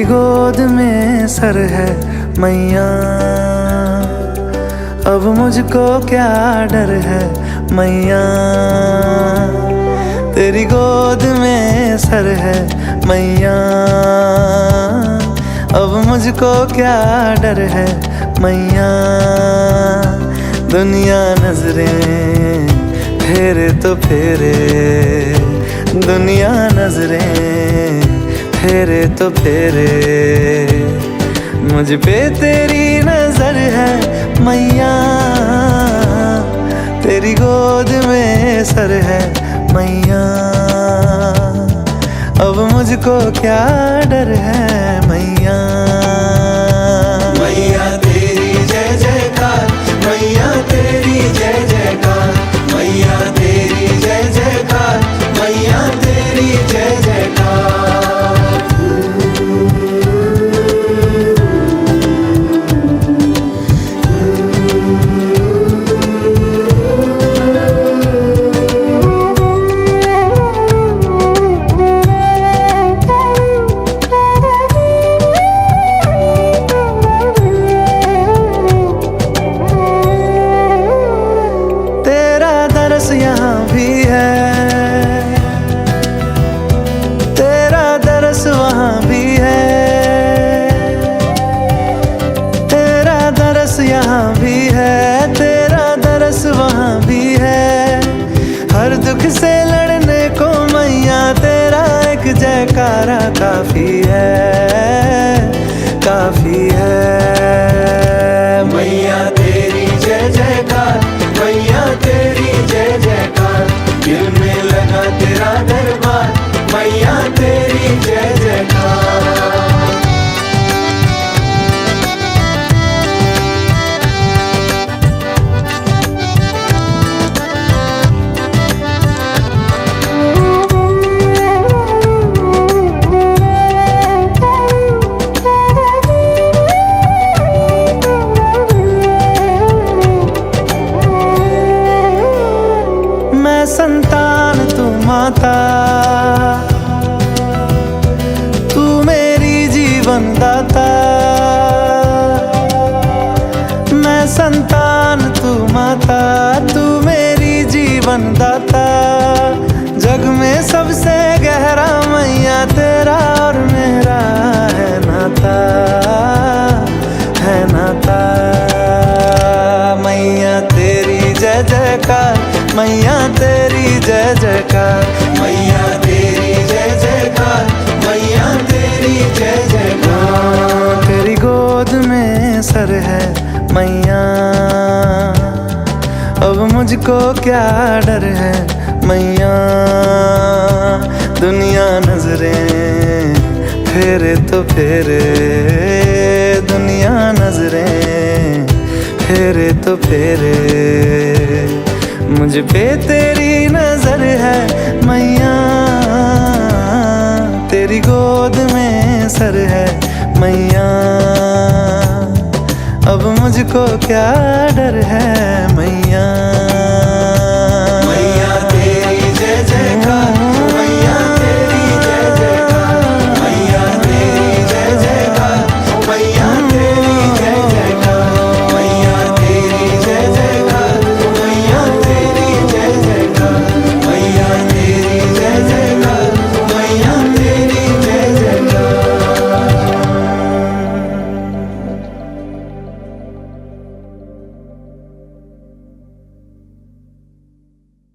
गोद में सर है मैया, अब मुझको क्या डर है मैया। तेरी गोद में सर है मैया, अब मुझको क्या डर है मैया। दुनिया नजरें फेरे तो फेरे, दुनिया नजरें फेरे तो फेरे, मुझ पे तेरी नजर है मैया। तेरी गोद में सर है मैया, अब मुझको क्या डर है मैया। मैया तेरी जय जयकार, मैया तेरी जय जयकार, मैया तेरी जय जयकार, मैया तेरी जय जयकार। यहाँ भी है, तेरा दरस वहाँ भी है। तेरा दरस यहाँ भी है, तेरा दरस वहाँ भी है। हर दुख से लड़ने को मैया तेरा एक जयकारा काफी है, काफी है। मैया तेरी जय जयकार, मैया तेरी जय जयकार, दिल में लगा तेरा दरबार, मैया तेरी जय जयकार। मैं संतान तू माता, तू मेरी जीवन दाता। मैं संतान तू माता, तू मेरी जीवन दाता। जग में सबसे गहरा मैया तेरा और मेरा है नाता, है नाता। मैया तेरी जय जयकार, मैया तेरी जय जयकार, मैया तेरी जय जयकार, मैया तेरी जय जयकार। तेरी गोद में सर है मैया, अब मुझको क्या डर है मैया। दुनिया नजरें फेरे तो फेरे, दुनिया नजरें फेरे तो फेरे, मुझ पे तेरी नजर है मैया। तेरी गोद में सर है मैया, अब मुझको क्या डर है मैया।